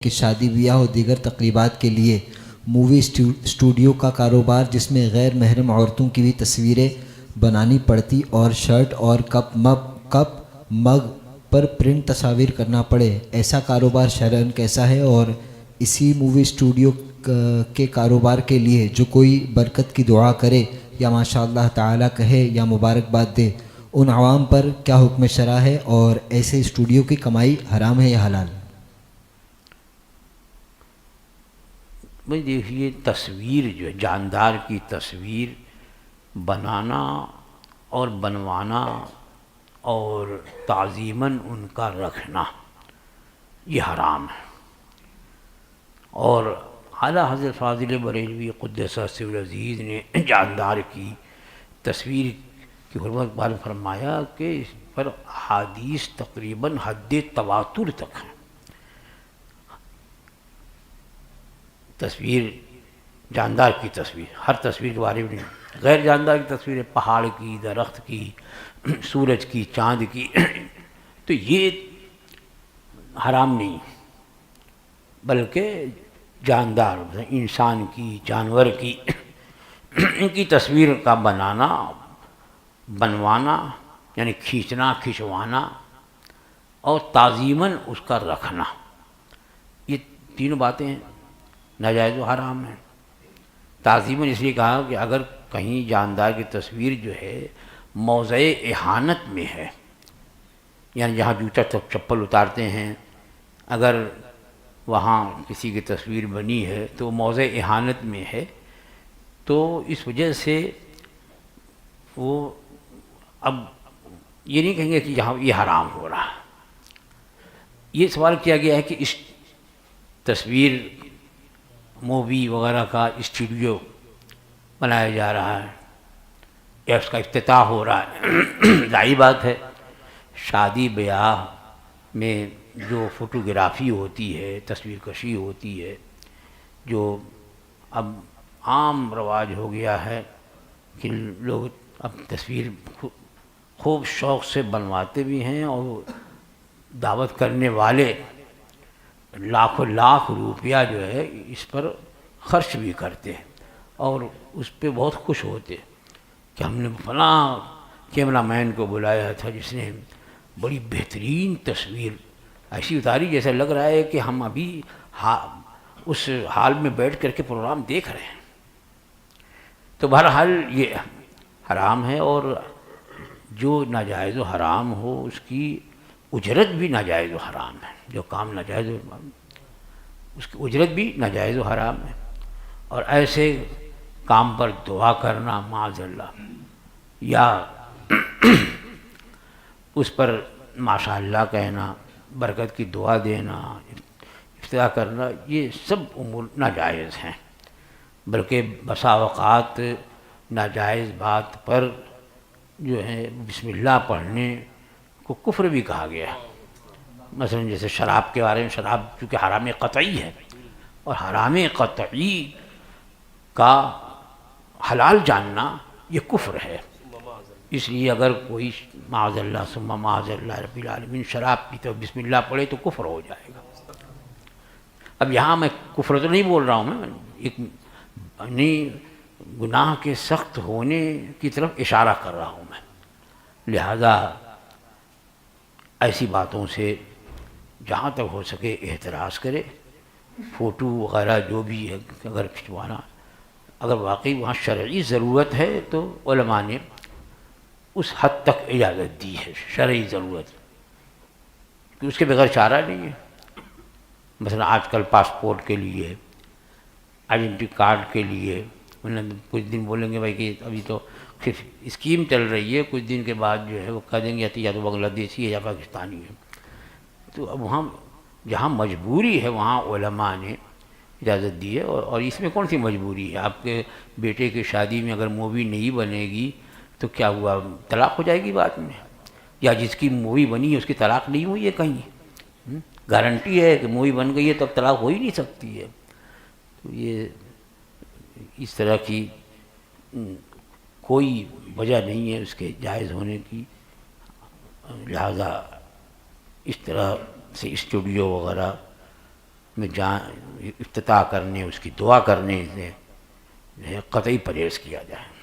کہ شادی بیاہ اور دیگر تقریبات کے لیے مووی اسٹوڈیو کا کاروبار جس میں غیر محرم عورتوں کی بھی تصویریں بنانی پڑتی اور شرٹ اور کپ مگ پر پرنٹ تصاویر کرنا پڑے، ایسا کاروبار شرعاً کیسا ہے؟ اور اسی مووی اسٹوڈیو کے کاروبار کے لیے جو کوئی برکت کی دعا کرے یا ماشاء اللہ تعالیٰ کہے یا مبارکباد دے، ان عوام پر کیا حکم شرع ہے؟ اور ایسے اسٹوڈیو کی کمائی حرام ہے یا حلال؟ بھائی دیکھیے، تصویر جو ہے جاندار کی تصویر بنانا اور بنوانا اور تعظیماً ان کا رکھنا یہ حرام ہے، اور اعلیٰ حضرت فاضل بریلوی قدس سرہ العزیز نے جاندار کی تصویر کی حرمت بار فرمایا کہ اس پر احادیث تقریباً حد تواتر تک ہیں۔ تصویر جاندار کی تصویر، ہر تصویر کے بارے میں نہیں، غیر جاندار کی تصویر پہاڑ کی، درخت کی، سورج کی، چاند کی، تو یہ حرام نہیں، بلکہ جاندار انسان کی، جانور کی، ان کی تصویر کا بنانا، بنوانا یعنی کھینچنا، کھنچوانا اور تعظیماً اس کا رکھنا، یہ تینوں باتیں ناجائز و حرام ہیں۔ تعظیماً اس لیے کہا کہ اگر کہیں جاندار کی تصویر جو ہے موضع اہانت میں ہے، یعنی جہاں جوتا چپل اتارتے ہیں، اگر وہاں کسی کی تصویر بنی ہے تو موضع اہانت میں ہے، تو اس وجہ سے وہ اب یہ نہیں کہیں گے کہ یہاں یہ حرام ہو رہا ہے۔ یہ سوال کیا گیا ہے کہ اس تصویر مووی وغیرہ کا اسٹوڈیو بنایا جا رہا ہے یا اس کا افتتاح ہو رہا ہے، ظاہر بات ہے شادی بیاہ میں جو فوٹوگرافی ہوتی ہے، تصویر کشی ہوتی ہے، جو اب عام رواج ہو گیا ہے کہ لوگ اب تصویر خوب شوق سے بنواتے بھی ہیں، اور دعوت کرنے والے لاکھوں لاکھ روپیہ جو ہے اس پر خرچ بھی کرتے ہیں، اور اس پہ بہت خوش ہوتے کہ ہم نے فلاں کیمرہ مین کو بلایا تھا جس نے بڑی بہترین تصویر ایسی اتاری جیسا لگ رہا ہے کہ ہم ابھی اس حال میں بیٹھ کر کے پروگرام دیکھ رہے ہیں۔ تو بہرحال یہ حرام ہے، اور جو ناجائز و حرام ہو اس کی اجرت بھی ناجائز و حرام ہے، جو کام ناجائز و اس کی اجرت بھی ناجائز و حرام ہے، اور ایسے کام پر دعا کرنا معاذ اللہ یا اس پر ماشاء اللہ کہنا، برکت کی دعا دینا، افتتاح کرنا، یہ سب امور ناجائز ہیں، بلکہ بسا اوقات ناجائز بات پر جو ہے بسم اللہ پڑھنے کو کفر بھی کہا گیا ہے۔ مثلا جیسے شراب کے بارے میں، شراب چونکہ حرام قطعی ہے، اور حرام قطعی کا حلال جاننا یہ کفر ہے، اس لیے اگر کوئی معاذ اللہ ثم معاذ اللہ رب العالمین شراب پیتے ہوئے بسم اللہ پڑھے تو کفر ہو جائے گا۔ اب یہاں میں کفر تو نہیں بول رہا ہوں، میں ایک گناہ کے سخت ہونے کی طرف اشارہ کر رہا ہوں میں، لہذا ایسی باتوں سے جہاں تک ہو سکے احتراز کرے۔ فوٹو وغیرہ جو بھی ہے اگر کھنچوانا، اگر واقعی وہاں شرعی ضرورت ہے تو علماء نے اس حد تک اجازت دی ہے، شرعی ضرورت کہ اس کے بغیر چارہ نہیں ہے۔ مثلا آج کل پاسپورٹ کے لیے، آئیڈینٹی کارڈ کے لیے، کچھ دن بولیں گے بھائی کہ ابھی تو صرف اسکیم چل رہی ہے، کچھ دن کے بعد جو ہے وہ کہہ دیں گے یا تو بنگلہ دیشی ہے یا پاکستانی ہے۔ تو اب وہاں جہاں مجبوری ہے وہاں علماء نے اجازت دی ہے، اور اس میں کون سی مجبوری ہے؟ آپ کے بیٹے کی شادی میں اگر مووی نہیں بنے گی تو کیا ہوا، طلاق ہو جائے گی بعد میں؟ یا جس کی مووی بنی ہے اس کی طلاق نہیں ہوئی ہے کہیں؟ گارنٹی ہے کہ مووی بن گئی ہے تب طلاق ہو ہی نہیں سکتی ہے۔ تو یہ اس طرح کی کوئی وجہ نہیں ہے اس کے جائز ہونے کی، لہذا اس طرح سے اسٹوڈیو وغیرہ میں افتتاح کرنے، اس کی دعا کرنے سے قطعی پرہیز کیا جائے۔